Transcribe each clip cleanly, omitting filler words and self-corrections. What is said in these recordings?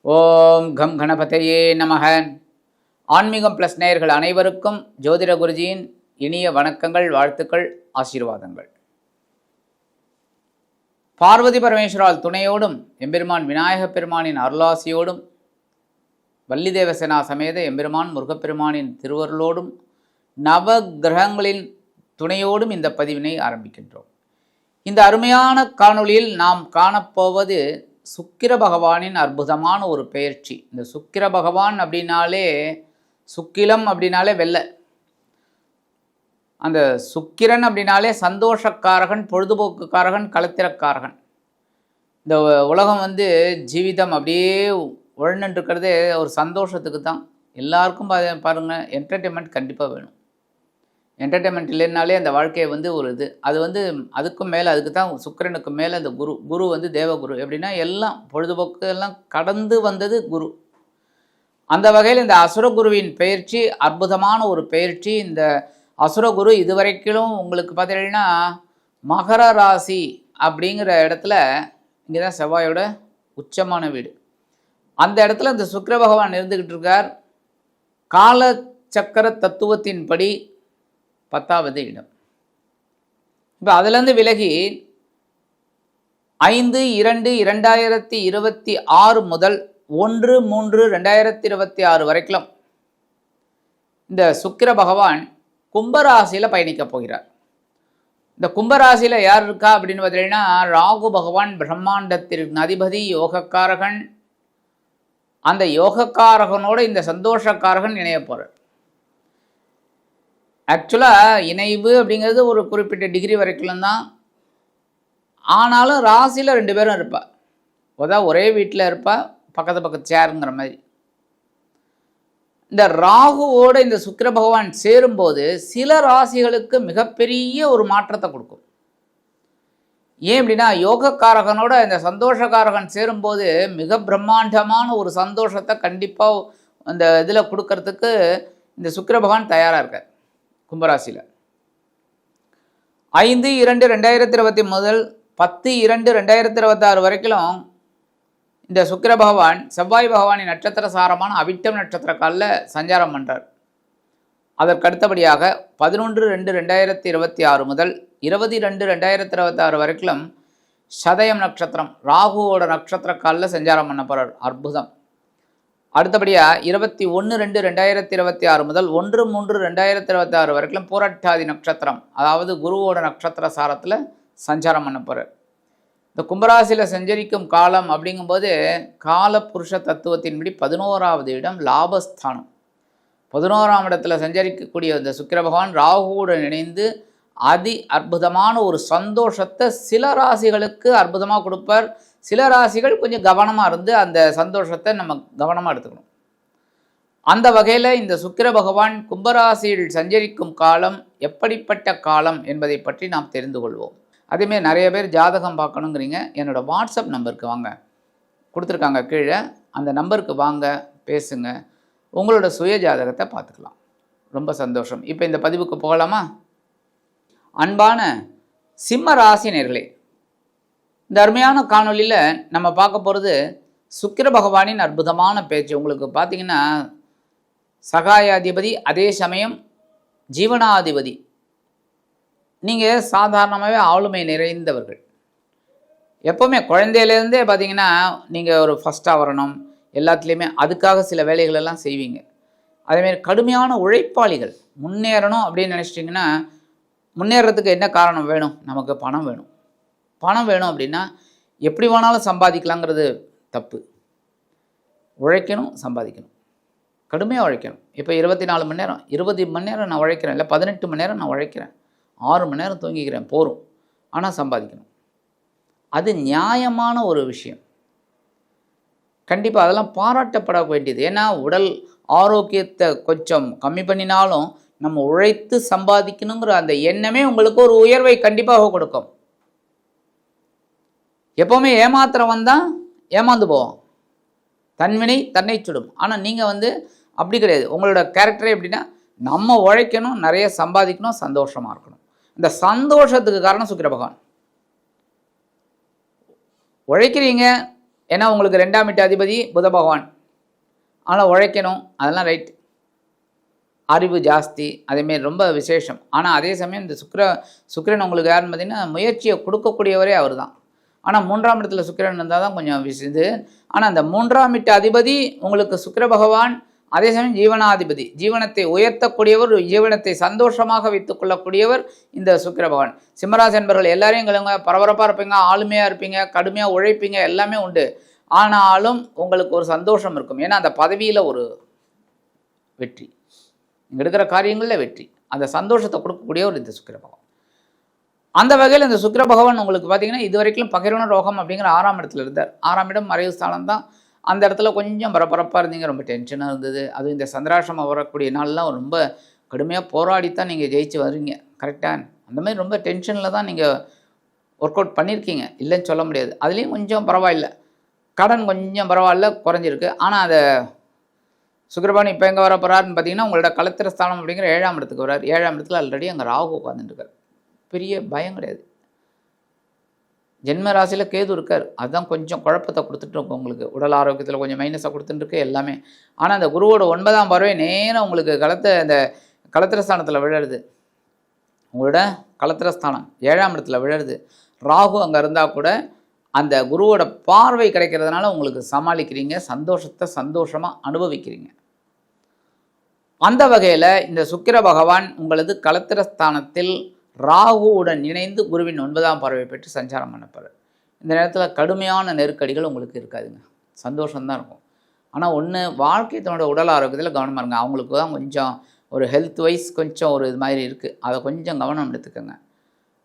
ஓம் come கணபதையே நமக. ஆன்மீகம் plus நேயர்கள் அனைவருக்கும் ஜோதிட குருஜியின் இனிய வணக்கங்கள், வாழ்த்துக்கள், ஆசீர்வாதங்கள். பார்வதி பரமேஸ்வரால் துணையோடும் எம்பெருமான் விநாயகப் பெருமானின் அருளாசியோடும் வள்ளி தேவசேனா சமேத எம்பெருமான் முருகப்பெருமானின் திருவருளோடும் நவ கிரகங்களின் துணையோடும் இந்த பதிவினை ஆரம்பிக்கின்றோம். இந்த அருமையான காணொளியில் நாம் காணப்போவது சுக்கிர பகவானின் அற்புதமான ஒரு பெயர்ச்சி. இந்த சுக்கிர பகவான் அப்படின்னாலே, சுக்கிலம் அப்படின்னாலே வெள்ளை, அந்த சுக்கிரன் அப்படின்னாலே சந்தோஷக்காரகன், பொழுதுபோக்குக்காரகன், களத்திரக்காரகன். இந்த உலகம் ஜீவிதம் அப்படியே உழன்னு இருக்கிறதே ஒரு சந்தோஷத்துக்கு தான். எல்லாருக்கும் பாருங்கள், என்டர்டெயின்மெண்ட் கண்டிப்பாக வேணும். என்டர்டெயின்மெண்ட் இல்லைன்னாலே அந்த வாழ்க்கையை ஒரு இது அது அதுக்கும் மேலே, அதுக்கு தான் சுக்கிரனுக்கு மேலே அந்த குரு தேவகுரு. எப்படின்னா எல்லாம் பொழுதுபோக்கு எல்லாம் கடந்து வந்தது குரு. அந்த வகையில் இந்த அசுரகுருவின் பயிற்சி அற்புதமான ஒரு பயிற்சி. இந்த அசுரகுரு இதுவரைக்கும் உங்களுக்கு பார்த்தீங்கன்னா மகர ராசி அப்படிங்கிற இடத்துல, இங்கே தான் செவ்வாயோட உச்சமான வீடு. அந்த இடத்துல இந்த சுக்கிர பகவான் இருந்துக்கிட்டு இருக்கார். காலச்சக்கர தத்துவத்தின்படி 10வது இடம். இப்போ அதுலேருந்து விலகி 5/2/2026 முதல் 1/3/2026 வரைக்கும் இந்த சுக்கிர பகவான் கும்பராசியில் பயணிக்க போகிறார். இந்த கும்பராசியில் யார் இருக்கா அப்படின்னு பார்த்தீங்கன்னா, ராகு பகவான் பிரம்மாண்டத்திற்கு அதிபதி, யோகக்காரகன். அந்த யோகக்காரகனோட இந்த சந்தோஷக்காரகன் இணைய போகிறார். ஆக்சுவலாக இணைவு அப்படிங்கிறது ஒரு குறிப்பிட்ட டிகிரி வரைக்கும் தான். ஆனாலும் ராசியில் 2 பேரும் இருப்பா. ஒரே வீட்டில் இருப்பா, பக்கத்து சேருங்கிற மாதிரி. இந்த ராகுவோட இந்த சுக்கிர பகவான் சேரும்போது சில ராசிகளுக்கு மிகப்பெரிய ஒரு மாற்றத்தை கொடுக்கும். ஏன் அப்படின்னா, யோகக்காரகனோட இந்த சந்தோஷக்காரகன் சேரும்போது மிக பிரம்மாண்டமான ஒரு சந்தோஷத்தை கண்டிப்பாக அந்த இதில் கொடுக்கறதுக்கு இந்த சுக்கிர பகவான் தயாராக இருக்கார். கும்பராசியில் 5/2/2020 முதல் 10/2/2026 வரைக்கும் இந்த சுக்கிர பகவான் செவ்வாய் பகவானின் நட்சத்திர சாரமான அவிட்டம் நட்சத்திர காலில் சஞ்சாரம் பண்ணுறார். அதற்கு அடுத்தபடியாக 11/2/2026 முதல் 20/2/2026 வரைக்கும் சதயம் நட்சத்திரம் ராகுவோட நட்சத்திர காலில் சஞ்சாரம் பண்ண போகிறார். அற்புதம். அடுத்தபடியாக 21/2/2026 முதல் 1/3/2026 வரைக்கும் பூரட்டாதி நட்சத்திரம், அதாவது குருவோட நட்சத்திர சாரத்தில் சஞ்சாரம் பண்ண போகிறார். இந்த கும்பராசியில் சஞ்சரிக்கும் காலம் அப்படிங்கும்போது கால புருஷ தத்துவத்தின்படி 11வது இடம் லாபஸ்தானம். 11ஆம் இடத்துல சஞ்சரிக்கக்கூடிய இந்த சுக்கிர பகவான் ராகுவுடன் இணைந்து அற்புதமான ஒரு சந்தோஷத்தை சில ராசிகளுக்கு அற்புதமாக கொடுப்பார். சில ராசிகள் கொஞ்சம் கவனமாக இருந்து அந்த சந்தோஷத்தை நம்ம கவனமாக எடுத்துக்கணும். அந்த வகையில் இந்த சுக்கிர பகவான் கும்பராசியில் சஞ்சரிக்கும் காலம் எப்படிப்பட்ட காலம் என்பதை பற்றி நாம் தெரிந்து கொள்வோம். அதேமாதிரி நிறைய பேர் ஜாதகம் பார்க்கணுங்கிறீங்க. என்னோடய வாட்ஸ்அப் நம்பருக்கு வாங்க, கொடுத்துருக்காங்க கீழே. அந்த நம்பருக்கு வாங்க, பேசுங்க, உங்களோட சுய ஜாதகத்தை பார்த்துக்கலாம். ரொம்ப சந்தோஷம். இப்போ இந்த பதிவுக்கு போகலாமா? அன்பான சிம்ம ராசி நேயர்களே, இந்த அருமையான காணொலியில் நம்ம பார்க்க போகிறது சுக்கிர பகவானின் அற்புதமான பேச்சு. உங்களுக்கு பார்த்திங்கன்னா சகாயாதிபதி, அதே சமயம் ஜீவனாதிபதி. நீங்கள் சாதாரணமாகவே ஆளுமை நிறைந்தவர்கள். எப்போவுமே குழந்தையிலேருந்தே பார்த்திங்கன்னா நீங்கள் ஒரு ஃபஸ்ட்டாக வரணும், எல்லாத்துலேயுமே அதுக்காக சில வேலைகளெல்லாம் செய்வீங்க. அதேமாரி கடுமையான உழைப்பாளிகள். முன்னேறணும் அப்படின்னு நினச்சிட்டிங்கன்னா, முன்னேறதுக்கு என்ன காரணம் வேணும்? நமக்கு பணம் வேணும். பணம் வேணும் அப்படின்னா எப்படி வேணாலும் சம்பாதிக்கலாங்கிறது தப்பு. உழைக்கணும், சம்பாதிக்கணும், கடுமையாக உழைக்கணும். இப்போ 24 மணி நேரம் 20 மணி நேரம் நான் உழைக்கிறேன், இல்லை 18 மணி நேரம் நான் உழைக்கிறேன், 6 மணி நேரம் தூங்கிக்கிறேன், போகிறோம். ஆனால் சம்பாதிக்கணும். அது நியாயமான ஒரு விஷயம். கண்டிப்பாக அதெல்லாம் பாராட்டப்பட வேண்டியது. ஏன்னா உடல் ஆரோக்கியத்தை கொஞ்சம் கம்மி பண்ணினாலும் நம்ம உழைத்து சம்பாதிக்கணுங்கிற அந்த எண்ணமே உங்களுக்கு ஒரு உயர்வை கண்டிப்பாக கொடுக்கும். எப்போவுமே ஏமாத்திரம் தான் ஏமாந்து போவோம். தன்வினை தன்னை சுடும். ஆனால் நீங்கள் அப்படி கிடையாது. உங்களோட கேரக்டரே எப்படின்னா, நம்ம உழைக்கணும், நிறைய சம்பாதிக்கணும், சந்தோஷமாக இருக்கணும். இந்த சந்தோஷத்துக்கு காரணம் சுக்கிர பகவான். உழைக்கிறீங்க, ஏன்னா உங்களுக்கு 2ஆம் வீட்டு அதிபதி புத பகவான். ஆனால் உழைக்கணும், அதெல்லாம் ரைட். அறிவு ஜாஸ்தி, அதேமாரி ரொம்ப விசேஷம். ஆனால் அதே சமயம் இந்த சுக்கிரன் உங்களுக்கு யாருன்னு பார்த்தீங்கன்னா முயற்சியை கொடுக்கக்கூடியவரே அவர் தான். ஆனால் 3ஆம் இடத்துல சுக்கிரன் இருந்தால் தான் கொஞ்சம் இது. ஆனால் அந்த 3ஆம் வீட்டு அதிபதி உங்களுக்கு சுக்கிர பகவான், அதே சமயம் ஜீவனாதிபதி, ஜீவனத்தை உயர்த்தக்கூடியவர், ஜீவனத்தை சந்தோஷமாக வைத்துக் கொள்ளக்கூடியவர் இந்த சுக்கிர பகவான். சிம்மராசி என்பவர்கள் எல்லாரையும் கலங்க, பரபரப்பாக இருப்பீங்க, ஆளுமையாக இருப்பீங்க, கடுமையாக உழைப்பீங்க, எல்லாமே உண்டு. ஆனாலும் உங்களுக்கு ஒரு சந்தோஷம் இருக்கும். ஏன்னா அந்த பதவியில் ஒரு வெற்றி, இங்கே எடுக்கிற காரியங்களில் வெற்றி, அந்த சந்தோஷத்தை கொடுக்கக்கூடிய ஒரு இந்த சுக்கிர பகவான். அந்த வகையில் இந்த சுக்கிர பகவான் உங்களுக்கு பார்த்தீங்கன்னா இது வரைக்கும் பகிர்வன ரோகம் அப்படிங்கிற 6ஆம் இடத்துல இருந்தார். 6ஆம் இடம் மறைவு ஸ்தானம் தான். அந்த இடத்துல கொஞ்சம் பரபரப்பாக இருந்தீங்க, ரொம்ப டென்ஷனாக இருந்தது. அதுவும் இந்த சந்திராசிரமம் வரக்கூடிய நாள்லாம் ரொம்ப கடுமையாக போராடித்தான் நீங்கள் ஜெயிச்சு வருவீங்க. கரெக்டாக அந்த மாதிரி ரொம்ப டென்ஷனில் தான் நீங்கள் ஒர்க் அவுட் பண்ணியிருக்கீங்க, இல்லைன்னு சொல்ல முடியாது. அதுலேயும் கொஞ்சம் பரவாயில்லை, கடன் கொஞ்சம் பரவாயில்ல, குறைஞ்சிருக்கு. ஆனால் அதை சுக்கிரபகவான் இப்போ எங்கே வர போகிறாருன்னு பார்த்தீங்கன்னா உங்களோட களத்திர ஸ்தானம் அப்படிங்கிற 7ஆம் இடத்துக்கு வர்றார். 7ஆம் இடத்துல ஆல்ரெடி அங்கே ராகு உட்காந்துட்டுருக்கார். பெரிய பயம் கிடையாது. ஜென்ம ராசியில் கேது இருக்கார், அதுதான் கொஞ்சம் குழப்பத்தை கொடுத்துட்டு இருக்கும் உங்களுக்கு. உடல் ஆரோக்கியத்தில் கொஞ்சம் மைனஸாக கொடுத்துட்டுருக்கு எல்லாமே. ஆனால் அந்த குருவோட 9ஆம் பார்வை நேரம் உங்களுக்கு இந்த களத்திரஸ்தானத்தில் விழுறது. உங்களோட களத்திரஸ்தானம் 7ஆம் இடத்துல விழுறது. ராகு அங்கே இருந்தால் கூட அந்த குருவோட பார்வை கிடைக்கிறதுனால உங்களுக்கு சமாளிக்கிறீங்க, சந்தோஷத்தை சந்தோஷமாக அனுபவிக்கிறீங்க. அந்த வகையில் இந்த சுக்கிர பகவான் உங்களது களத்திரஸ்தானத்தில் ராகுவுடன் இணைந்து குருவின் 9ஆம் பார்வை பெற்று சஞ்சாரம் பண்ணப்படுற இந்த நேரத்தில் கடுமையான நெருக்கடிகள் உங்களுக்கு இருக்காதுங்க, சந்தோஷம்தான் இருக்கும். ஆனால் ஒன்று, வாழ்க்கை தன்னோட உடல் ஆரோக்கியத்தில் கவனமாக இருங்க. அவங்களுக்கு தான் கொஞ்சம் ஒரு ஹெல்த் வைஸ் கொஞ்சம் ஒரு இது மாதிரி இருக்குது, அதை கொஞ்சம் கவனம் எடுத்துக்கோங்க.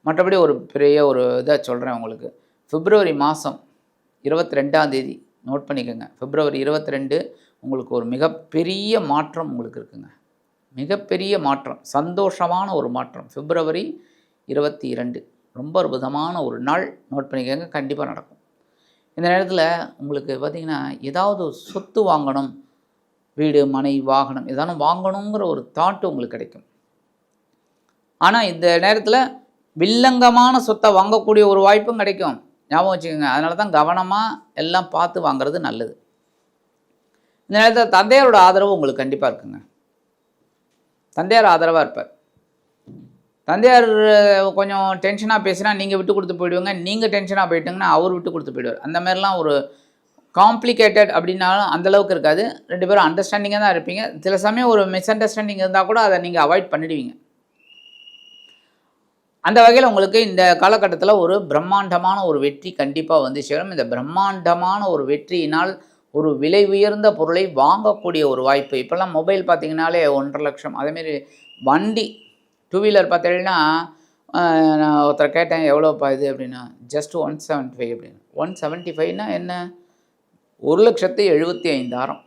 மற்றபடி ஒரு பெரிய ஒரு இதாக சொல்கிறேன் உங்களுக்கு. பிப்ரவரி மாதம் 22ஆம் தேதி நோட் பண்ணிக்கோங்க. பிப்ரவரி 22 உங்களுக்கு ஒரு மிகப்பெரிய மாற்றம் உங்களுக்கு இருக்குங்க, மிகப்பெரிய மாற்றம், சந்தோஷமான ஒரு மாற்றம். பிப்ரவரி 22 ரொம்ப அற்புதமான ஒரு நாள், நோட் பண்ணிக்கோங்க, கண்டிப்பாக நடக்கும். இந்த நேரத்தில் உங்களுக்கு பார்த்திங்கன்னா ஏதாவது சொத்து வாங்கணும், வீடு மனை வாகனம் ஏதாவது வாங்கணுங்கிற ஒரு தாட்டு உங்களுக்கு கிடைக்கும். ஆனால் இந்த நேரத்தில் வில்லங்கமான சொத்தை வாங்கக்கூடிய ஒரு வாய்ப்பும் கிடைக்கும், ஞாபகம் வச்சுக்கோங்க. அதனால தான் கவனமாக எல்லாம் பார்த்து வாங்கிறது நல்லது. இந்த நேரத்தில் தந்தையாரோட ஆதரவு உங்களுக்கு கண்டிப்பாக இருக்குங்க. தந்தையார் ஆதரவாக இருப்பார். தந்தையார் கொஞ்சம் டென்ஷனாக பேசினா நீங்கள் விட்டு கொடுத்து போயிடுவீங்க, நீங்கள் டென்ஷனாக போயிட்டீங்கன்னா அவர் விட்டு கொடுத்து போயிடுவார். அந்த மாதிரிலாம் ஒரு காம்ப்ளிகேட்டட் அப்படின்னாலும் அந்தளவுக்கு இருக்காது. 2 பேரும் அண்டர்ஸ்டாண்டிங்காக தான் இருப்பீங்க. சில சமயம் ஒரு மிஸ் அண்டர்ஸ்டாண்டிங் இருந்தால் கூட அதை நீங்கள் அவாய்ட் பண்ணிடுவீங்க. அந்த வகையில் உங்களுக்கு இந்த காலகட்டத்தில் ஒரு பிரம்மாண்டமான ஒரு வெற்றி கண்டிப்பாக வந்து சேரும். இந்த பிரம்மாண்டமான ஒரு வெற்றியினால் ஒரு விலை உயர்ந்த பொருளை வாங்கக்கூடிய ஒரு வாய்ப்பு. இப்போல்லாம் மொபைல் பார்த்திங்கனாலே 1.5 லட்சம். அதேமாரி வண்டி 2 வீலர் பார்த்தீங்கன்னா நான் ஒருத்தரை கேட்டேன் எவ்வளோப்பா இது அப்படின்னா, ஜஸ்ட் 175 அப்படின்னு. 175னா என்ன, 1,75,000.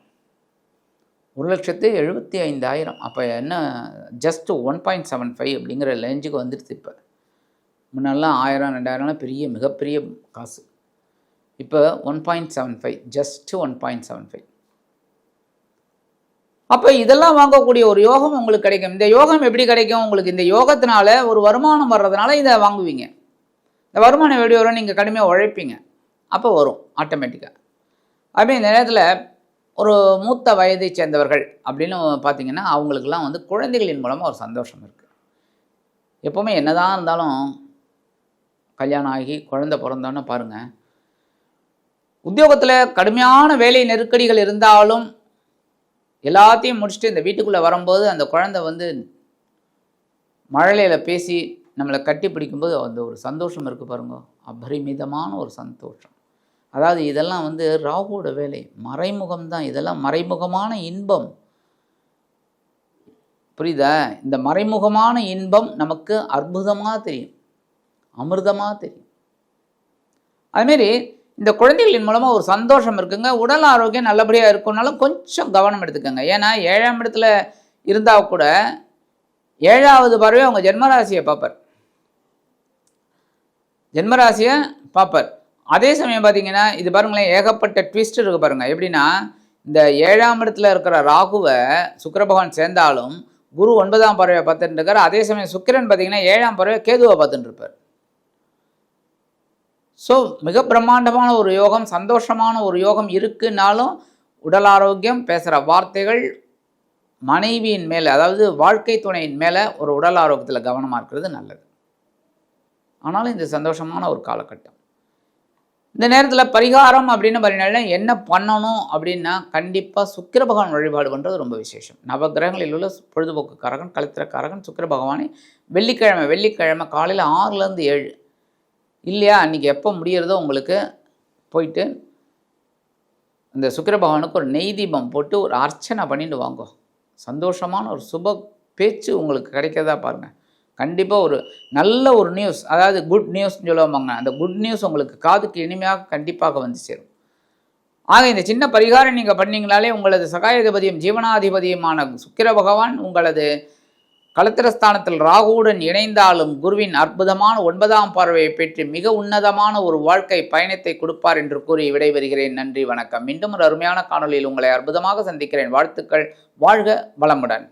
1,75,000. அப்போ என்ன, ஜஸ்ட் 1.75 அப்படிங்கிற ரேஞ்சுக்கு வந்துடுது. இப்போ முன்னெல்லாம் 1000 2000 பெரிய மிகப்பெரிய காசு. இப்போ 1.75, ஜஸ்ட் 1.75. அப்போ இதெல்லாம் வாங்கக்கூடிய ஒரு யோகம் உங்களுக்கு கிடைக்கும். இந்த யோகம் எப்படி கிடைக்கும் உங்களுக்கு, இந்த யோகத்தினால ஒரு வருமானம் வர்றதுனால இதை வாங்குவீங்க. இந்த வருமானம் எப்படி வரும், நீங்கள் கடுமையாக உழைப்பீங்க, அப்போ வரும் ஆட்டோமேட்டிக்காக. அப்போ இந்த நேரத்தில் ஒரு மூத்த வயதை சேர்ந்தவர்கள் அப்படின்னு பார்த்திங்கன்னா அவங்களுக்கெல்லாம் வந்து குழந்தைகளின் மூலமாக ஒரு சந்தோஷம் இருக்குது. எப்போவுமே என்னதான் இருந்தாலும் கல்யாணம் ஆகி குழந்தை பிறந்தோன்னு பாருங்கள், உத்தியோகத்தில் கடுமையான வேலை நெருக்கடிகள் இருந்தாலும் எல்லாத்தையும் முடிச்சுட்டு இந்த வீட்டுக்குள்ளே வரும்போது அந்த குழந்தை வந்து மழலையில் பேசி நம்மளை கட்டி பிடிக்கும்போது அந்த ஒரு சந்தோஷம் இருக்குது பாருங்க, அபரிமிதமான ஒரு சந்தோஷம். அதாவது இதெல்லாம் வந்து ராகுவோட வேலை, மறைமுகம்தான். இதெல்லாம் மறைமுகமான இன்பம், புரியுதா? இந்த மறைமுகமான இன்பம் நமக்கு அற்புதமாக தெரியும், அமிர்தமாக தெரியும். அதுமாரி இந்த குழந்தைகளின் மூலமாக ஒரு சந்தோஷம் இருக்குங்க. உடல் ஆரோக்கியம் நல்லபடியாக இருக்குன்னாலும் கொஞ்சம் கவனம் எடுத்துக்கோங்க. ஏன்னா 7ஆம் இடத்துல இருந்தால் கூட 7ஆவது பார்வையை அவங்க ஜென்மராசியை பார்ப்பார், ஜென்மராசியை பார்ப்பார். அதே சமயம் பார்த்தீங்கன்னா இது பாருங்களேன், ஏகப்பட்ட ட்விஸ்ட் இருக்குது பாருங்கள். எப்படின்னா இந்த 7ஆம் இடத்துல இருக்கிற ராகுவை சுக்கிர பகவான் சேர்ந்தாலும் குரு 9ஆம் பார்வையை பார்த்துட்டு இருக்கார். அதே சமயம் சுக்கிரன் பார்த்தீங்கன்னா 7ஆம் பார்வையை கேதுவை பார்த்துட்டு இருப்பார். ஸோ மிக பிரம்மாண்டமான ஒரு யோகம், சந்தோஷமான ஒரு யோகம் இருக்குன்னாலும் உடல் ஆரோக்கியம், பேசுகிற வார்த்தைகள், மனைவியின் மேலே, அதாவது வாழ்க்கை துணையின் மேலே ஒரு உடல் ஆரோக்கியத்தில் கவனமாக இருக்கிறது நல்லது. ஆனாலும் இது சந்தோஷமான ஒரு காலகட்டம். இந்த நேரத்தில் பரிகாரம் அப்படின்னு பார்த்தீங்கன்னா என்ன பண்ணணும் அப்படின்னா, கண்டிப்பாக சுக்கிர பகவான் வழிபாடு பண்ணுறது ரொம்ப விசேஷம். நவகிரகங்களில் உள்ள பொழுதுபோக்குக்காரகன், கலித்திரக்காரகன் சுக்கிர பகவானை வெள்ளிக்கிழமை காலையில் 6லேருந்து 7 இல்லையா, அன்றைக்கி எப்போ முடிகிறதோ உங்களுக்கு போயிட்டு இந்த சுக்கிர பகவானுக்கு ஒரு நெய் தீபம் போட்டு ஒரு அர்ச்சனை பண்ணிட்டு வாங்க. சந்தோஷமான ஒரு சுப பேச்சு உங்களுக்கு கிடைக்கிறதா பாருங்கள். கண்டிப்பாக ஒரு நல்ல ஒரு நியூஸ், அதாவது குட் நியூஸ்ன்னு சொல்லுவாங்க, அந்த குட் நியூஸ் உங்களுக்கு காதுக்கு இனிமையாக கண்டிப்பாக வந்து சேரும். ஆக இந்த சின்ன பரிகாரம் நீங்கள் பண்ணீங்களாலே உங்களது சகாயாதிபதியும் ஜீவனாதிபதியுமான சுக்கிர பகவான் உங்களது களத்திரஸ்தானத்தில் ராகுவுடன் இணைந்தாலும் குருவின் அற்புதமான 9ஆம் பார்வையை பெற்று மிக உன்னதமான ஒரு வாழ்க்கை பயணத்தை கொடுப்பார் என்று கூறி விடைபெறுகிறேன். நன்றி, வணக்கம். மீண்டும் ஒரு அருமையான காணொலியில் உங்களை அற்புதமாக சந்திக்கிறேன். வாழ்த்துக்கள். வாழ்க வளமுடன்.